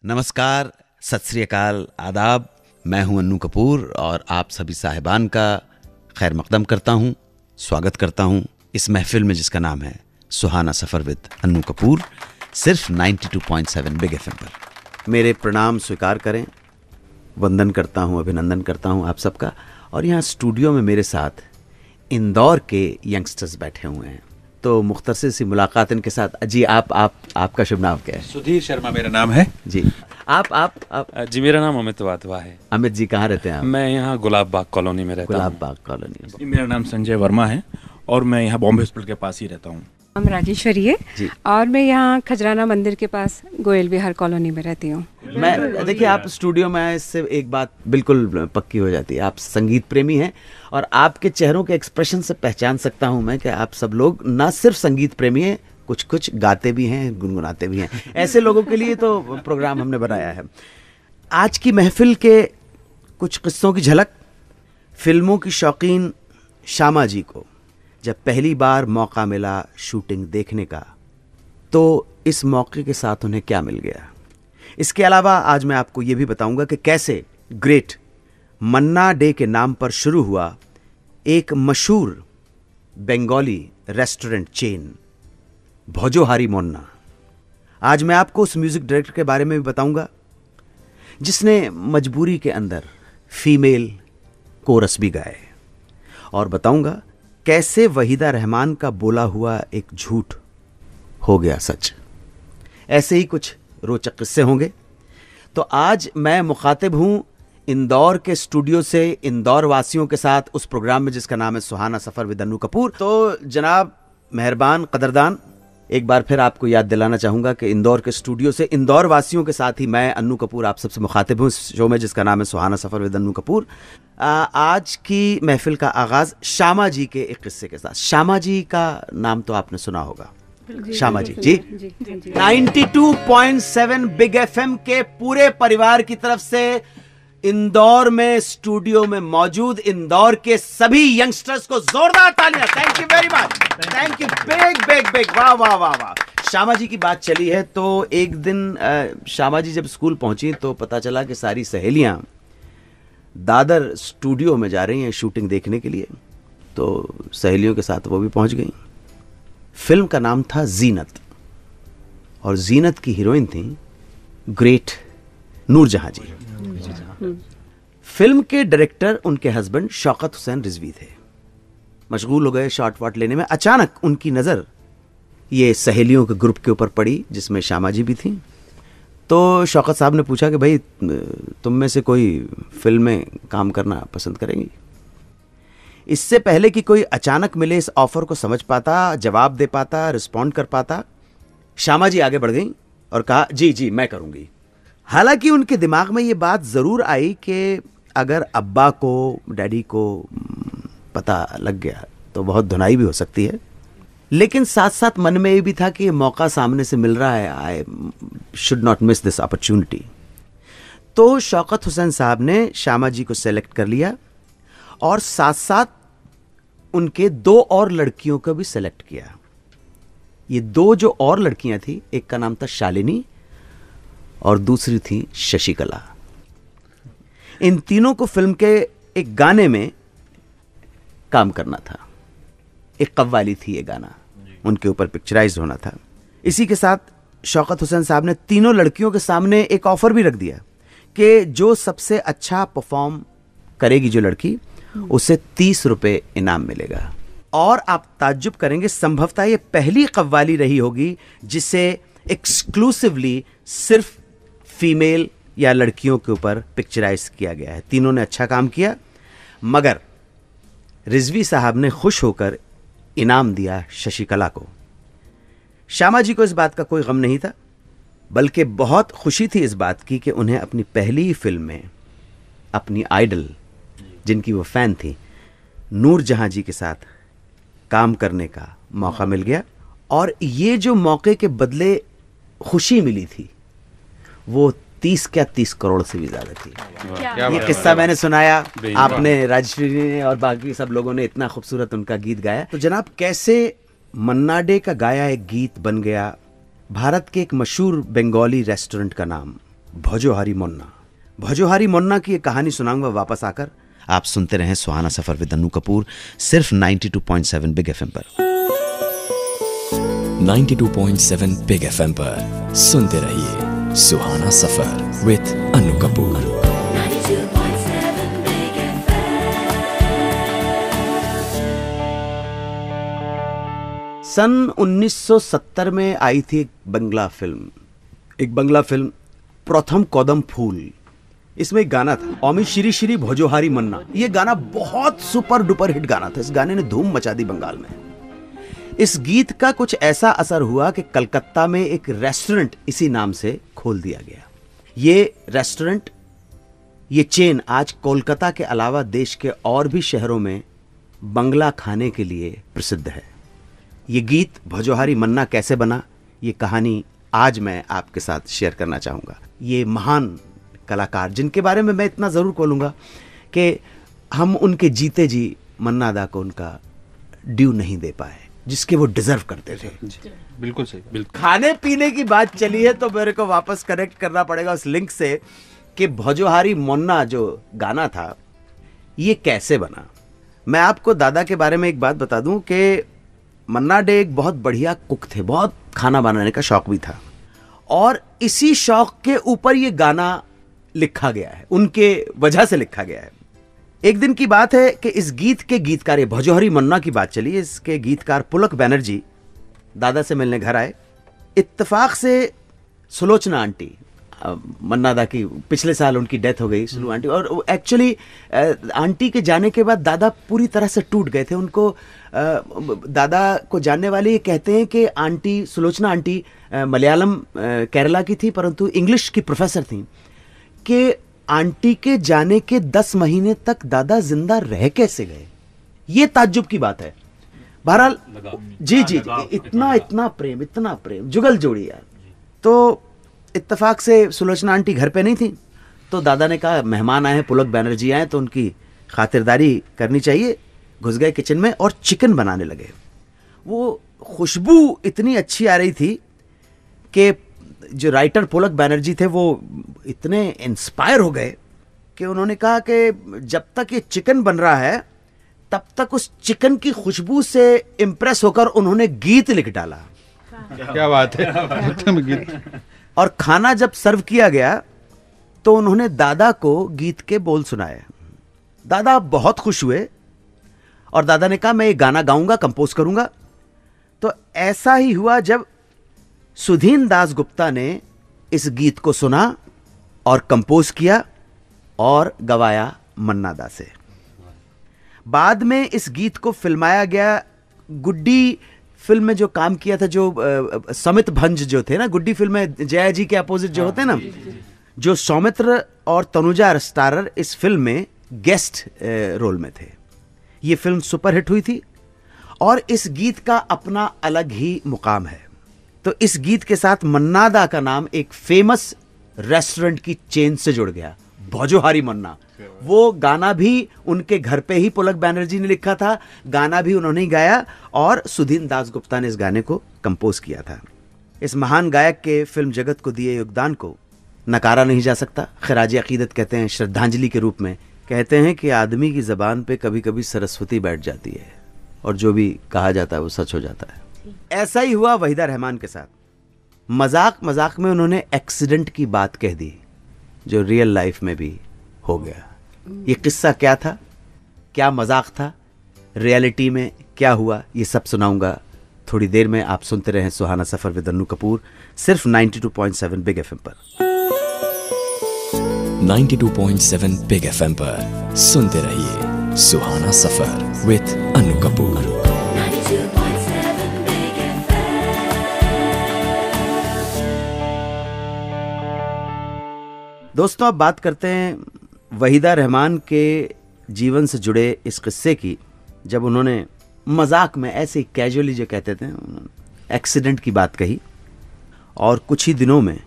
नमस्कार, सत श्री अकाल, आदाब। मैं हूं अन्नू कपूर और आप सभी साहिबान का खैर मकदम करता हूं, स्वागत करता हूं इस महफिल में जिसका नाम है सुहाना सफ़र विद अन्नू कपूर, सिर्फ 92.7 बिग एफएम पर। मेरे प्रणाम स्वीकार करें, वंदन करता हूं, अभिनंदन करता हूं आप सबका। और यहाँ स्टूडियो में मेरे साथ इंदौर के यंगस्टर्स बैठे हुए हैं, तो मुख्तसर सी मुलाकात इनके साथ। जी आपका शुभ नाम क्या है? सुधीर शर्मा मेरा नाम है जी। आप जी, मेरा नाम अमित वाधवा है। अमित जी कहाँ रहते हैं आप? मैं यहाँ गुलाब बाग कॉलोनी में रहता हूँ। गुलाब बाग कॉलोनी। जी, मेरा नाम संजय वर्मा है और मैं यहाँ बॉम्बे हॉस्पिटल के पास ही रहता हूँ। हम राजेश्वरी है और मैं यहाँ खजराना मंदिर के पास गोयल विहार कॉलोनी में रहती हूँ। मैं देखिए, आप स्टूडियो में आए इससे एक बात बिल्कुल पक्की हो जाती है, आप संगीत प्रेमी हैं और आपके चेहरों के एक्सप्रेशन से पहचान सकता हूं मैं कि आप सब लोग ना सिर्फ संगीत प्रेमी हैं, कुछ कुछ गाते भी हैं, गुनगुनाते भी हैं। ऐसे लोगों के लिए तो प्रोग्राम हमने बनाया है। आज की महफिल के कुछ किस्सों की झलक। फिल्मों की शौकीन श्यामा जी को जब पहली बार मौका मिला शूटिंग देखने का, तो इस मौके के साथ उन्हें क्या मिल गया। इसके अलावा आज मैं आपको ये भी बताऊंगा कि कैसे ग्रेट मन्ना डे के नाम पर शुरू हुआ एक मशहूर बंगाली रेस्टोरेंट चेन भोजोहारी मोन्ना। आज मैं आपको उस म्यूजिक डायरेक्टर के बारे में भी बताऊंगा जिसने मजबूरी के अंदर फीमेल कोरस भी गाए, और बताऊंगा कैसे वहीदा रहमान का बोला हुआ एक झूठ हो गया सच। ऐसे ही कुछ रोचक किस्से होंगे। तो आज मैं मुखातिब हूं इंदौर के स्टूडियो से इंदौर वासियों के साथ उस प्रोग्राम में जिसका नाम है सुहाना सफर विद अन्नू कपूर। तो जनाब मेहरबान कदरदान, एक बार फिर आपको याद दिलाना चाहूंगा कि इंदौर के स्टूडियो से इंदौर वासियों के साथ ही मैं अन्नू कपूर आप सबसे मुखातिब हूं इस शो में जिसका नाम है सुहाना सफर विद अन्नू कपूर। आज की महफिल का आगाज श्यामा जी के एक किस्से के साथ। श्यामा जी का नाम तो आपने सुना होगा। श्यामा जी 92.7 बिग एफएम के पूरे परिवार की तरफ से इंदौर में स्टूडियो में मौजूद इंदौर के सभी यंगस्टर्स को जोरदार तालियां। Thank you very much, thank you, big big big, वाह वाह वाह वाह। श्यामा जी की बात चली है तो एक दिन श्यामा जी जब स्कूल पहुंची तो पता चला कि सारी सहेलियां दादर स्टूडियो में जा रही हैं शूटिंग देखने के लिए। तो सहेलियों के साथ वो भी पहुंच गई। फिल्म का नाम था जीनत और जीनत की हीरोइन थी ग्रेट नूरजहां जी। फिल्म के डायरेक्टर उनके हस्बैंड शौकत हुसैन रिजवी थे। मशगूल हो गए शॉट वाट लेने में। अचानक उनकी नजर ये सहेलियों के ग्रुप के ऊपर पड़ी जिसमें श्यामा जी भी थी। तो शौकत साहब ने पूछा कि भाई तुम में से कोई फिल्म में काम करना पसंद करेंगी। इससे पहले कि कोई अचानक मिले इस ऑफर को समझ पाता, जवाब दे पाता, रिस्पॉन्ड कर पाता, श्यामा जी आगे बढ़ गई और कहा जी मैं करूंगी। हालांकि उनके दिमाग में ये बात जरूर आई कि अगर अब्बा को, डैडी को पता लग गया तो बहुत धुनाई भी हो सकती है, लेकिन साथ साथ मन में ये भी था कि ये मौका सामने से मिल रहा है, I should not miss this opportunity. तो शौकत हुसैन साहब ने श्यामा जी को सेलेक्ट कर लिया और साथ साथ उनके दो और लड़कियों को भी सेलेक्ट किया। ये दो जो और लड़कियां थी, एक का नाम था शालिनी और दूसरी थी शशिकला। इन तीनों को फिल्म के एक गाने में काम करना था। एक कव्वाली थी ये गाना, उनके ऊपर पिक्चराइज होना था। इसी के साथ शौकत हुसैन साहब ने तीनों लड़कियों के सामने एक ऑफर भी रख दिया कि जो सबसे अच्छा परफॉर्म करेगी जो लड़की, उसे 30 रुपए इनाम मिलेगा। और आप ताज्जुब करेंगे, संभवतः ये पहली कव्वाली रही होगी जिसे एक्सक्लूसिवली सिर्फ फीमेल या लड़कियों के ऊपर पिक्चराइज किया गया है। तीनों ने अच्छा काम किया, मगर रिजवी साहब ने खुश होकर इनाम दिया शशिकला को। श्यामा जी को इस बात का कोई गम नहीं था, बल्कि बहुत खुशी थी इस बात की कि उन्हें अपनी पहली फिल्म में अपनी आइडल, जिनकी वो फैन थी, नूरजहां जी के साथ काम करने का मौका मिल गया। और ये जो मौके के बदले खुशी मिली थी वो 30 करोड़ से भी ज्यादा थी। ये किस्सा मैंने सुनाया, आपने, राजेश्वरी ने और बाकी सब लोगों ने इतना खूबसूरत उनका गीत गाया। तो जनाब कैसे मन्ना डे का गाया एक गीत बन गया भारत के एक मशहूर बंगाली रेस्टोरेंट का नाम भोजोहारी मुन्ना। भोजोहारी मुन्ना की एक कहानी सुनाऊंगा वापस आकर। आप सुनते रहें सुहाना सफर विद अन्नू कपूर, सिर्फ 92.7 बिग एफएम पर। 92.7 बिग एफएम पर सुनते रहिए सुहाना सफर विद अन्नू कपूर। सन 1970 में आई थी एक बंगला फिल्म प्रथम कदम फूल। इसमें एक गाना था, ओमी श्री श्री भोजोहारी मन्ना। ये गाना बहुत सुपर डुपर हिट गाना था। इस गाने ने धूम मचा दी बंगाल में। इस गीत का कुछ ऐसा असर हुआ कि कलकत्ता में एक रेस्टोरेंट इसी नाम से खोल दिया गया। ये रेस्टोरेंट, ये चेन आज कोलकाता के अलावा देश के और भी शहरों में बंगला खाने के लिए प्रसिद्ध है। ये गीत भोजोहारी मन्ना कैसे बना, ये कहानी आज मैं आपके साथ शेयर करना चाहूँगा। ये महान कलाकार, जिनके बारे में मैं इतना ज़रूर बोलूँगा कि हम उनके जीते जी मन्ना दा को उनका ड्यू नहीं दे पाए जिसके वो डिजर्व करते थे। बिल्कुल सही, बिल्कुल। खाने पीने की बात चली है तो मेरे को वापस कनेक्ट करना पड़ेगा उस लिंक से कि भोजोहारी मुन्ना जो गाना था ये कैसे बना। मैं आपको दादा के बारे में एक बात बता दूं कि मन्ना डे एक बहुत बढ़िया कुक थे, बहुत खाना बनाने का शौक भी था, और इसी शौक के ऊपर ये गाना लिखा गया है, उनके वजह से लिखा गया है। एक दिन की बात है कि इस गीत के गीतकार, ये भोजोहारी मन्ना की बात चली, इसके गीतकार पुलक बैनर्जी दादा से मिलने घर आए। इत्तेफाक से सुलोचना आंटी, मन्ना दा की पिछले साल उनकी डेथ हो गई, सुलू आंटी, और एक्चुअली आंटी के जाने के बाद दादा पूरी तरह से टूट गए थे। उनको दादा को जानने वाले ये कहते हैं कि आंटी, सुलोचना आंटी मलयालम केरला की थी परंतु इंग्लिश की प्रोफेसर थी, कि आंटी के जाने के 10 महीने तक दादा जिंदा रह कैसे गए, ये ताज्जुब की बात है। बहरहाल जी, इतना प्रेम जुगल जोड़ी यार। तो इत्तेफाक से सुलोचना आंटी घर पे नहीं थी, तो दादा ने कहा मेहमान आए हैं, पुलक बैनर्जी आए तो उनकी खातिरदारी करनी चाहिए। घुस गए किचन में और चिकन बनाने लगे। वो खुशबू इतनी अच्छी आ रही थी कि जो राइटर पुलक बैनर्जी थे वो इतने इंस्पायर हो गए कि उन्होंने कहा कि जब तक ये चिकन बन रहा है तब तक उस चिकन की खुशबू से इंप्रेस होकर उन्होंने गीत लिख डाला। क्या बात है। और खाना जब सर्व किया गया तो उन्होंने दादा को गीत के बोल सुनाए। दादा बहुत खुश हुए और दादा ने कहा मैं ये गाना गाऊंगा, कंपोज करूंगा। तो ऐसा ही हुआ जब सुधीन दास गुप्ता ने इस गीत को सुना और कंपोज किया और गवाया मन्ना दा से। बाद में इस गीत को फिल्माया गया। गुड्डी फिल्म में जो काम किया था, जो समित भंज जो थे ना, गुड्डी फिल्म में जया जी के अपोजिट जो होते हैं ना, जो सौमित्र और तनुजा स्टारर इस फिल्म में गेस्ट रोल में थे। ये फिल्म सुपरहिट हुई थी और इस गीत का अपना अलग ही मुकाम है। तो इस गीत के साथ मन्ना दा का नाम एक फेमस रेस्टोरेंट की चेन से जुड़ गया, भोजोहारी मन्ना। वो गाना भी उनके घर पे ही पुलक बैनर्जी ने लिखा था, गाना भी उन्होंने ही गाया और सुधीन दास गुप्ता ने इस गाने को कंपोज किया था। इस महान गायक के फिल्म जगत को दिए योगदान को नकारा नहीं जा सकता। खराज अकीदत कहते हैं, श्रद्धांजलि के रूप में कहते हैं कि आदमी की ज़बान पे कभी कभी सरस्वती बैठ जाती है और जो भी कहा जाता है वो सच हो जाता है। ऐसा ही हुआ वहीदा रहमान के साथ। मजाक मजाक में उन्होंने एक्सीडेंट की बात कह दी जो रियल लाइफ में भी हो गया। ये किस्सा क्या था, क्या मजाक था, रियलिटी में क्या हुआ, ये सब सुनाऊंगा थोड़ी देर में। आप सुनते रहें सुहाना सफर विद अन्नू कपूर, सिर्फ 92.7 बिग एफएम पर। 92.7 बिग एफएम पर सुनते रहिए सुहाना सफर विद अन्नू कपूर। दोस्तों, अब बात करते हैं वहीदा रहमान के जीवन से जुड़े इस किस्से की, जब उन्होंने मजाक में ऐसे कैजुअली जो कहते थे एक्सीडेंट की बात कही और कुछ ही दिनों में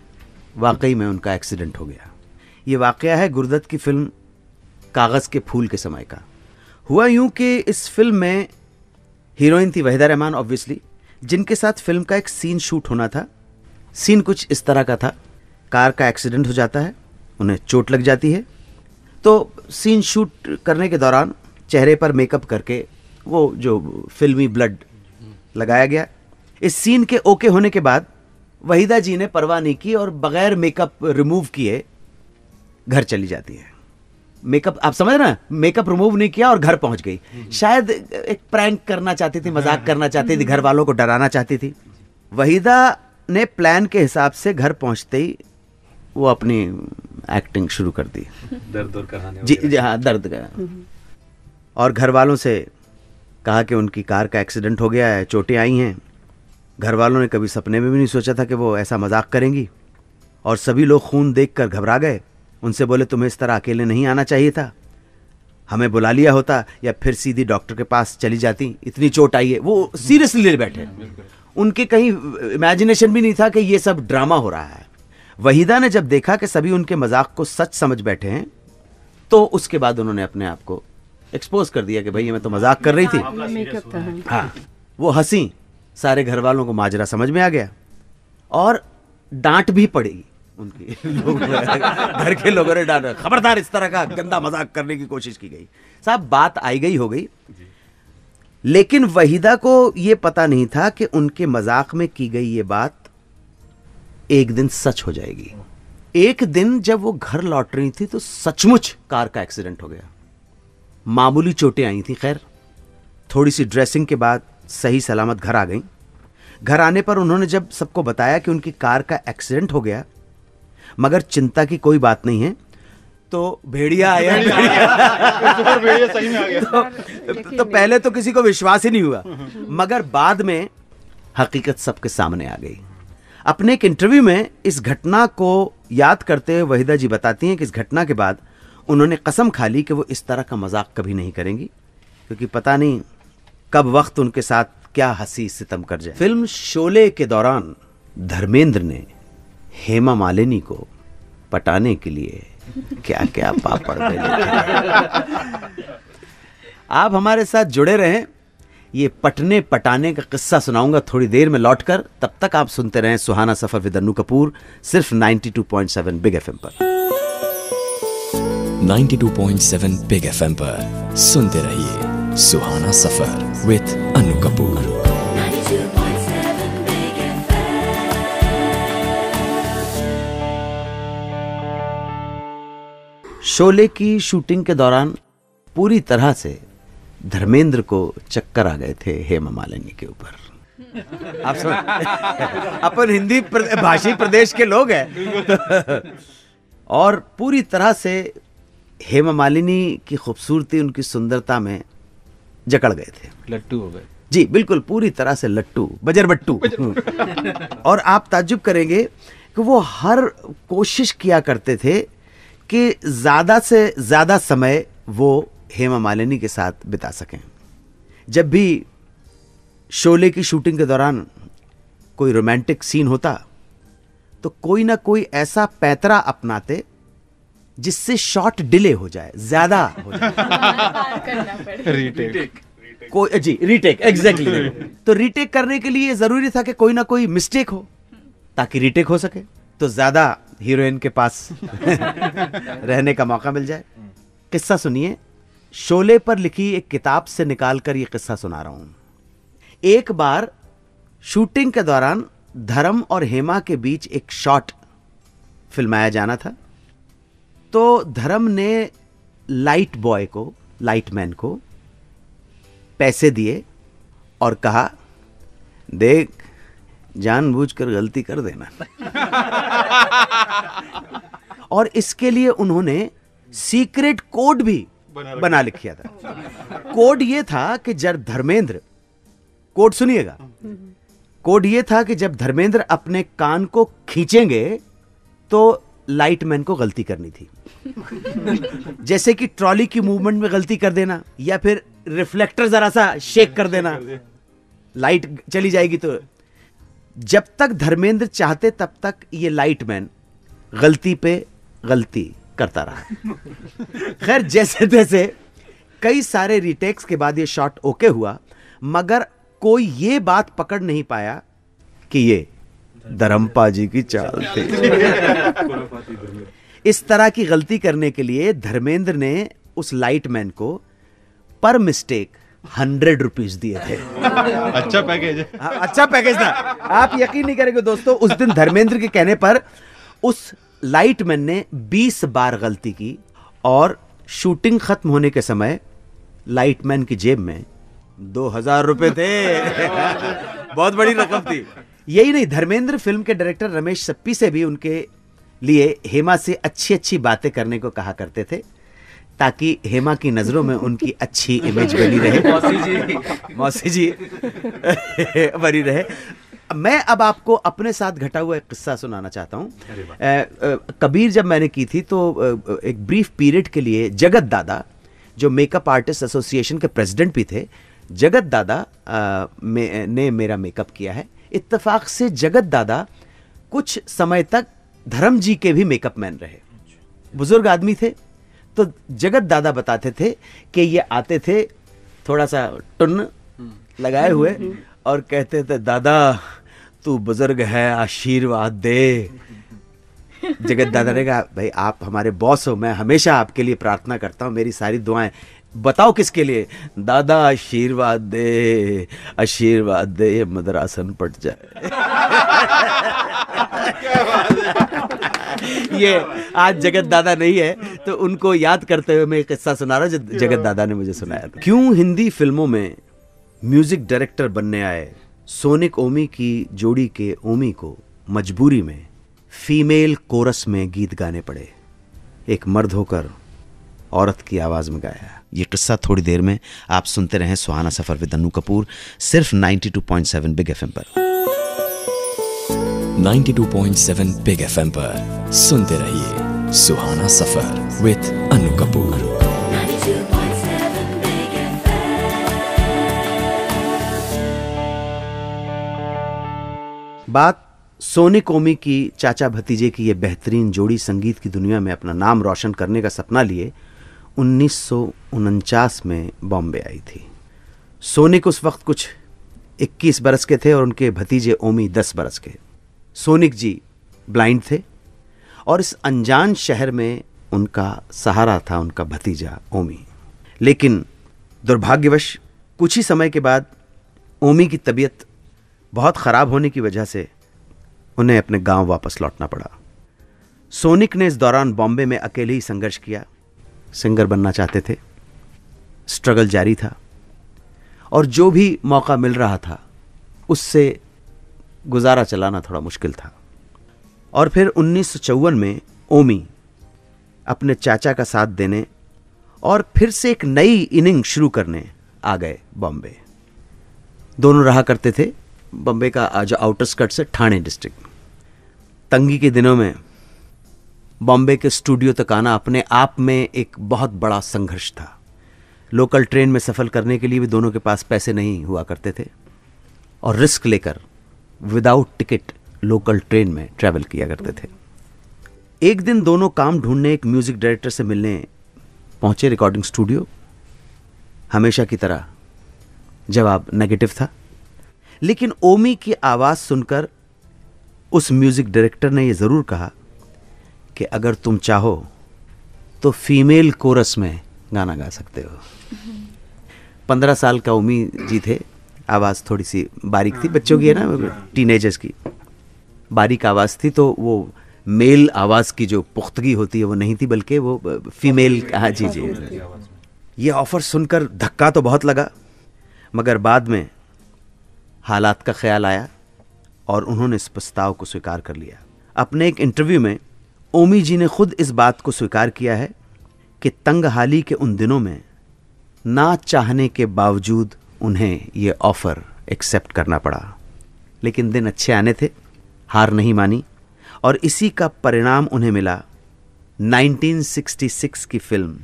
वाकई में उनका एक्सीडेंट हो गया। ये वाकया है गुरदत की फिल्म कागज़ के फूल के समय का। हुआ यूं कि इस फिल्म में हीरोइन थी वहीदा रहमान ऑब्वियसली, जिनके साथ फिल्म का एक सीन शूट होना था। सीन कुछ इस तरह का था कार का एक्सीडेंट हो जाता है, उन्हें चोट लग जाती है। तो सीन शूट करने के दौरान चेहरे पर मेकअप करके वो जो फिल्मी ब्लड लगाया गया। इस सीन के ओके होने के बाद वहीदा जी ने परवाह नहीं की और बगैर मेकअप रिमूव किए घर चली जाती है। मेकअप, आप समझ रहे हैं, मेकअप रिमूव नहीं किया और घर पहुंच गई। शायद एक प्रैंक करना चाहती थी, मजाक करना चाहती थी, घर वालों को डराना चाहती थी। वहीदा ने प्लान के हिसाब से घर पहुंचते ही वो अपनी एक्टिंग शुरू कर दी। दर्द और कहानी जी हाँ, दर्द का। और घर वालों से कहा कि उनकी कार का एक्सीडेंट हो गया है, चोटें आई हैं। घर वालों ने कभी सपने में भी नहीं सोचा था कि वो ऐसा मजाक करेंगी। और सभी लोग खून देखकर घबरा गए। उनसे बोले तुम्हें इस तरह अकेले नहीं आना चाहिए था, हमें बुला लिया होता या फिर सीधी डॉक्टर के पास चली जाती, इतनी चोट आई है। वो सीरियसली ले बैठे, उनके कहीं इमेजिनेशन भी नहीं था कि ये सब ड्रामा हो रहा है। वहीदा ने जब देखा कि सभी उनके मजाक को सच समझ बैठे हैं, तो उसके बाद उन्होंने अपने आप को एक्सपोज कर दिया कि भाई मैं तो मजाक कर रही थी। हाँ, वो हंसी, सारे घर वालों को माजरा समझ में आ गया और डांट भी पड़ी उनकी। घर के लोगों ने डांटा, खबरदार इस तरह का गंदा मजाक करने की कोशिश की गई। साहब बात आई गई हो गई, लेकिन वहीदा को यह पता नहीं था कि उनके मजाक में की गई ये बात एक दिन सच हो जाएगी। एक दिन जब वो घर लौट रही थी तो सचमुच कार का एक्सीडेंट हो गया। मामूली चोटें आई थी, खैर थोड़ी सी ड्रेसिंग के बाद सही सलामत घर आ गई। घर आने पर उन्होंने जब सबको बताया कि उनकी कार का एक्सीडेंट हो गया, मगर चिंता की कोई बात नहीं है, तो भेड़िया आया। सही में आ गया। तो पहले तो किसी को विश्वास ही नहीं हुआ, मगर बाद में हकीकत सबके सामने आ गई। अपने एक इंटरव्यू में इस घटना को याद करते हुए वहीदा जी बताती हैं कि इस घटना के बाद उन्होंने कसम खा ली कि वो इस तरह का मजाक कभी नहीं करेंगी, क्योंकि पता नहीं कब वक्त उनके साथ क्या हंसी सितम कर जाए। फिल्म शोले के दौरान धर्मेंद्र ने हेमा मालिनी को पटाने के लिए क्या क्या पापड़ बेले। आप हमारे साथ जुड़े रहें, ये पटने पटाने का किस्सा सुनाऊंगा थोड़ी देर में लौटकर। तब तक आप सुनते रहें सुहाना सफर विद अन्नू कपूर, सिर्फ 92.7 बिग एफएम पर। 92.7 बिग एफएम पर सुनते रहिए सुहाना सफर विद अन्नू कपूर। शोले की शूटिंग के दौरान पूरी तरह से धर्मेंद्र को चक्कर आ गए थे हेमा मालिनी के ऊपर। आप समझ, अपन हिंदी भाषी प्रदेश के लोग हैं। और पूरी तरह से हेमा मालिनी की खूबसूरती, उनकी सुंदरता में जकड़ गए थे, लट्टू हो गए। जी बिल्कुल, पूरी तरह से लट्टू, बजरबट्टू। और आप ताज्जुब करेंगे कि वो हर कोशिश किया करते थे कि ज्यादा से ज्यादा समय वो हेमा मालिनी के साथ बिता सकें। जब भी शोले की शूटिंग के दौरान कोई रोमांटिक सीन होता तो कोई ना कोई ऐसा पैतरा अपनाते जिससे शॉट डिले हो जाए, ज्यादा हो जाए। रीटेक। कोई जी रीटेक, एग्जैक्टली। तो रीटेक करने के लिए जरूरी था कि कोई ना कोई मिस्टेक हो ताकि रीटेक हो सके, तो ज्यादा हीरोइन के पास रहने का मौका मिल जाए। किस्सा सुनिए, शोले पर लिखी एक किताब से निकालकर यह किस्सा सुना रहा हूं। एक बार शूटिंग के दौरान धर्म और हेमा के बीच एक शॉट फिल्माया जाना था, तो धर्म ने लाइट बॉय को, लाइटमैन को पैसे दिए और कहा, देख जानबूझकर गलती कर देना। और इसके लिए उन्होंने सीक्रेट कोड भी बना लिखा था। कोड ये था कि जब धर्मेंद्र, कोड सुनिएगा, कोड ये था कि जब धर्मेंद्र अपने कान को खींचेंगे तो लाइटमैन को गलती करनी थी। जैसे कि ट्रॉली की मूवमेंट में गलती कर देना, या फिर रिफ्लेक्टर जरा सा शेक कर देना, लाइट चली जाएगी। तो जब तक धर्मेंद्र चाहते तब तक ये लाइटमैन गलती पे गलती करता रहा। खैर जैसे तैसे कई सारे रीटेक्स के बाद ये शॉट ओके हुआ, मगर कोई ये बात पकड़ नहीं पाया कि ये धर्मपा जी की चाल थी। इस तरह की गलती करने के लिए धर्मेंद्र ने उस लाइटमैन को पर मिस्टेक 100 रुपीज दिए थे। अच्छा पैकेज है। अच्छा पैकेज था। आप यकीन नहीं करेंगे दोस्तों, उस दिन धर्मेंद्र के कहने पर उस लाइटमैन ने 20 बार गलती की और शूटिंग खत्म होने के समय लाइटमैन की जेब में 2000 रुपए थे। बहुत बड़ी रकम थी। यही नहीं, धर्मेंद्र फिल्म के डायरेक्टर रमेश सप्पी से भी उनके लिए हेमा से अच्छी अच्छी बातें करने को कहा करते थे, ताकि हेमा की नजरों में उनकी अच्छी इमेज बनी रहे। मौसी जी बनी रहे। मैं अब आपको अपने साथ घटा हुआ एक किस्सा सुनाना चाहता हूँ। कबीर जब मैंने की थी तो एक ब्रीफ पीरियड के लिए जगत दादा, जो मेकअप आर्टिस्ट एसोसिएशन के प्रेसिडेंट भी थे, जगत दादा ने मेरा मेकअप किया है। इत्तेफाक से जगत दादा कुछ समय तक धर्म जी के भी मेकअप मैन रहे। बुजुर्ग आदमी थे, तो जगत दादा बताते थे कि ये आते थे थोड़ा सा टुन्न लगाए हुए और कहते थे, दादा तू बुजुर्ग है, आशीर्वाद दे। जगत दादा ने कहा, भाई आप हमारे बॉस हो, मैं हमेशा आपके लिए प्रार्थना करता हूँ, मेरी सारी दुआएं। बताओ किसके लिए? दादा आशीर्वाद दे, आशीर्वाद दे, ये मदरासन पट जाए। ये आज जगत दादा नहीं है, तो उनको याद करते हुए मैं एक किस्सा सुना रहा जो जगत दादा ने मुझे सुनाया था। क्यों हिंदी फिल्मों में म्यूजिक डायरेक्टर बनने आए सोनिक ओमी की जोड़ी के ओमी को मजबूरी में फीमेल कोरस में गीत गाने पड़े। एक मर्द होकर औरत की आवाज में गाया। ये किस्सा थोड़ी देर में आप सुनते रहें सुहाना सफर विद अन्नू कपूर, सिर्फ 92.7 बिग एफएम पर। 92.7 बिग एफएम पर सुनते रहिए सुहाना सफर विद अन्नू कपूर। बात सोनिक ओमी की चाचा भतीजे की ये बेहतरीन जोड़ी संगीत की दुनिया में अपना नाम रोशन करने का सपना लिए 1949 में बॉम्बे आई थी। सोनिक उस वक्त कुछ 21 बरस के थे और उनके भतीजे ओमी 10 बरस के। सोनिक जी ब्लाइंड थे और इस अनजान शहर में उनका सहारा था उनका भतीजा ओमी। लेकिन दुर्भाग्यवश कुछ ही समय के बाद ओमी की तबीयत बहुत ख़राब होने की वजह से उन्हें अपने गांव वापस लौटना पड़ा। सोनिक ने इस दौरान बॉम्बे में अकेले ही संघर्ष किया। सिंगर बनना चाहते थे, स्ट्रगल जारी था और जो भी मौका मिल रहा था उससे गुजारा चलाना थोड़ा मुश्किल था। और फिर 1954 में ओमी अपने चाचा का साथ देने और फिर से एक नई इनिंग शुरू करने आ गए बॉम्बे। दोनों रहा करते थे बॉम्बे का जो आउटर स्कर्ट्स है ठाणे डिस्ट्रिक्ट। तंगी के दिनों में बॉम्बे के स्टूडियो तक आना अपने आप में एक बहुत बड़ा संघर्ष था। लोकल ट्रेन में सफ़र करने के लिए भी दोनों के पास पैसे नहीं हुआ करते थे और रिस्क लेकर विदाउट टिकट लोकल ट्रेन में ट्रैवल किया करते थे। एक दिन दोनों काम ढूंढने एक म्यूजिक डायरेक्टर से मिलने पहुंचे रिकॉर्डिंग स्टूडियो। हमेशा की तरह जवाब नेगेटिव था, लेकिन ओमी की आवाज़ सुनकर उस म्यूजिक डायरेक्टर ने यह ज़रूर कहा कि अगर तुम चाहो तो फीमेल कोरस में गाना गा सकते हो। 15 साल का ओमी जी थे, आवाज़ थोड़ी सी बारीक थी, बच्चों की है ना, टीनेजर्स की बारीक आवाज़ थी, तो वो मेल आवाज़ की जो पुख्तगी होती है वो नहीं थी, बल्कि वो फीमेल। हाँ जी जी। ये ऑफ़र सुनकर धक्का तो बहुत लगा, मगर बाद में हालात का ख्याल आया और उन्होंने इस प्रस्ताव को स्वीकार कर लिया। अपने एक इंटरव्यू में ओमी जी ने खुद इस बात को स्वीकार किया है कि तंगहाली के उन दिनों में ना चाहने के बावजूद उन्हें यह ऑफ़र एक्सेप्ट करना पड़ा। लेकिन दिन अच्छे आने थे, हार नहीं मानी और इसी का परिणाम उन्हें मिला 1966 की फिल्म,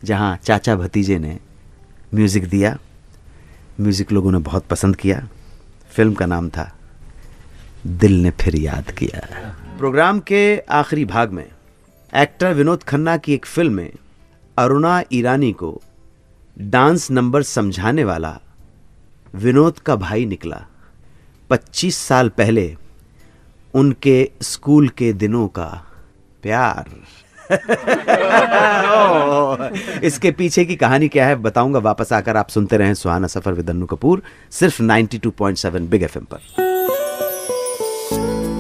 जहां चाचा भतीजे ने म्यूज़िक दिया। म्यूज़िक लोगों ने बहुत पसंद किया। फिल्म का नाम था दिल ने फिर याद किया। प्रोग्राम के आखिरी भाग में एक्टर विनोद खन्ना की एक फिल्म में अरुणा ईरानी को डांस नंबर समझाने वाला विनोद का भाई निकला। 25 साल पहले उनके स्कूल के दिनों का प्यार। इसके पीछे की कहानी क्या है बताऊंगा वापस आकर। आप सुनते रहें सुहाना सफर विद अन्नू कपूर, सिर्फ 92.7 बिग एफएम पर।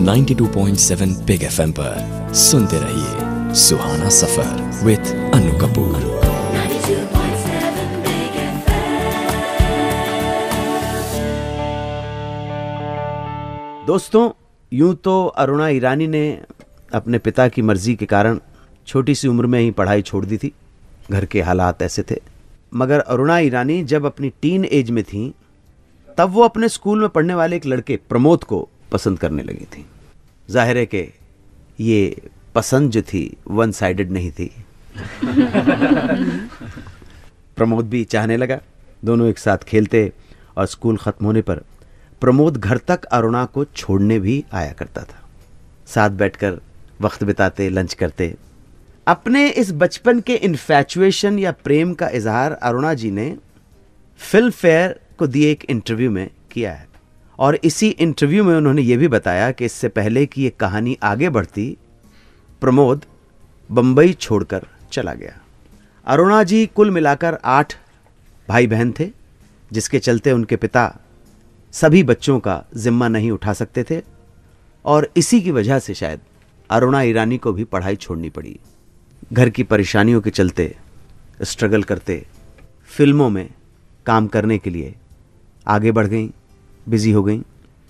92.7 बिग एफएम पर सुनते रहिए सुहाना सफर विद अन्नू कपूर। दोस्तों, यूं तो अरुणा ईरानी ने अपने पिता की मर्जी के कारण छोटी सी उम्र में ही पढ़ाई छोड़ दी थी। घर के हालात ऐसे थे। मगर अरुणा ईरानी जब अपनी टीन एज में थी तब वो अपने स्कूल में पढ़ने वाले एक लड़के प्रमोद को पसंद करने लगी थी। जाहिर है कि ये पसंद जो थी वन साइडेड नहीं थी। प्रमोद भी चाहने लगा। दोनों एक साथ खेलते और स्कूल खत्म होने पर प्रमोद घर तक अरुणा को छोड़ने भी आया करता था। साथ बैठकर वक्त बिताते, लंच करते। अपने इस बचपन के इन्फैचुएशन या प्रेम का इजहार अरुणा जी ने फिल्म फेयर को दिए एक इंटरव्यू में किया है। और इसी इंटरव्यू में उन्होंने ये भी बताया कि इससे पहले कि ये कहानी आगे बढ़ती, प्रमोद बंबई छोड़कर चला गया। अरुणा जी कुल मिलाकर 8 भाई बहन थे, जिसके चलते उनके पिता सभी बच्चों का जिम्मा नहीं उठा सकते थे। और इसी की वजह से शायद अरुणा ईरानी को भी पढ़ाई छोड़नी पड़ी। घर की परेशानियों के चलते स्ट्रगल करते फिल्मों में काम करने के लिए आगे बढ़ गई, बिजी हो गई।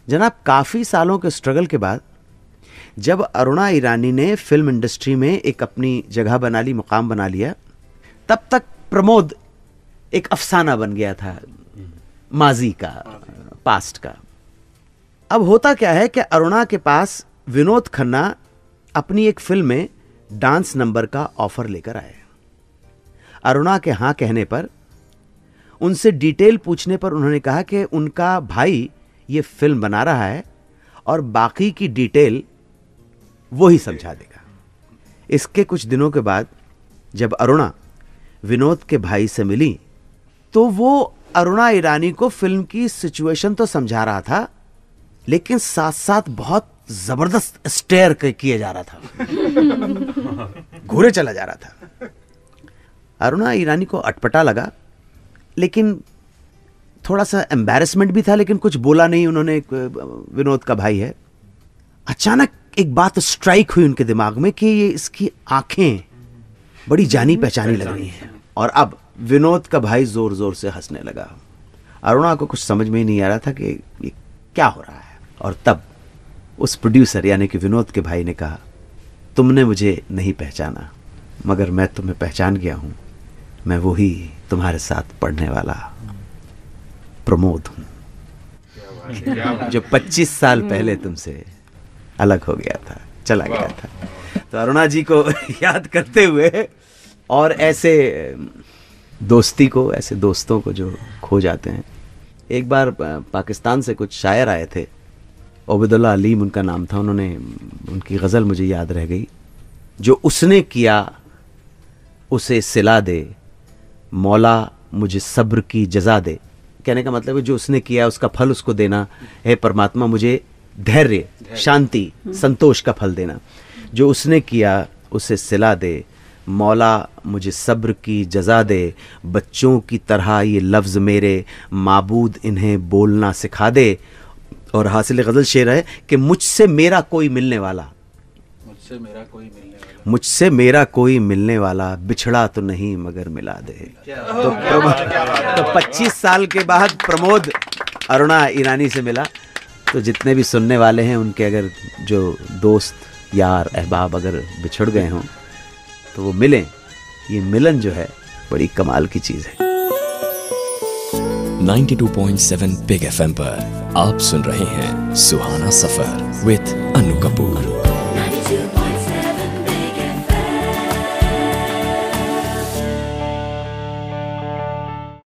जनाब, काफ़ी सालों के स्ट्रगल के बाद जब अरुणा ईरानी ने फिल्म इंडस्ट्री में एक अपनी जगह बना ली, मुकाम बना लिया, तब तक प्रमोद एक अफसाना बन गया था, माजी का, पास्ट का। अब होता क्या है कि अरुणा के पास विनोद खन्ना अपनी एक फिल्म में डांस नंबर का ऑफर लेकर आए। अरुणा के हाँ कहने पर, उनसे डिटेल पूछने पर उन्होंने कहा कि उनका भाई ये फिल्म बना रहा है और बाकी की डिटेल वो ही समझा देगा। इसके कुछ दिनों के बाद जब अरुणा विनोद के भाई से मिली तो वो अरुणा ईरानी को फिल्म की सिचुएशन तो समझा रहा था, लेकिन साथ साथ बहुत जबरदस्त स्टेयर किए जा रहा था, घूरे चला जा रहा था। अरुणा ईरानी को अटपटा लगा, लेकिन थोड़ा सा एम्बैरेसमेंट भी था, लेकिन कुछ बोला नहीं उन्होंने। विनोद का भाई है। अचानक एक बात स्ट्राइक हुई उनके दिमाग में कि ये इसकी आंखें बड़ी जानी पहचानी लग रही हैं। और अब विनोद का भाई जोर जोर से हंसने लगा। अरुणा को कुछ समझ में ही नहीं आ रहा था कि ये क्या हो रहा है। और तब उस प्रोड्यूसर यानी कि विनोद के भाई ने कहा, तुमने मुझे नहीं पहचाना, मगर मैं तुम्हें पहचान गया हूं। मैं वही तुम्हारे साथ पढ़ने वाला प्रमोद हूं, जो 25 साल पहले तुमसे अलग हो गया था, चला गया था। तो अरुणा जी को याद करते हुए और ऐसे दोस्ती को, ऐसे दोस्तों को जो खो जाते हैं। एक बार पाकिस्तान से कुछ शायर आए थे, ओबेदुल्ला अलीम उनका नाम था। उन्होंने, उनकी गज़ल मुझे याद रह गई, जो उसने किया उसे सिला दे, मौला मुझे सब्र की जजा दे। कहने का मतलब है जो उसने किया उसका फल उसको देना है। परमात्मा मुझे धैर्य, शांति, संतोष का फल देना। जो उसने किया उसे सिला दे, मौला मुझे सब्र की जजा दे। बच्चों की तरह ये लफ्ज़ मेरे, माबूद इन्हें बोलना सिखा दे। और हासिल गज़ल शेर है कि मुझसे मेरा कोई मिलने वाला, मुझसे मेरा कोई मिलने वाला, बिछड़ा तो नहीं मगर मिला दे। तो 25 साल के बाद प्रमोद अरुणा ईरानी से मिला। तो जितने भी सुनने वाले हैं उनके अगर जो दोस्त, यार, अहबाब अगर बिछड़ गए हों तो वो मिलें। ये मिलन जो है बड़ी कमाल की चीज़ है। 92.7 बिग एफएम पर आप सुन रहे हैं सुहाना सफर विद अन्नू कपूर।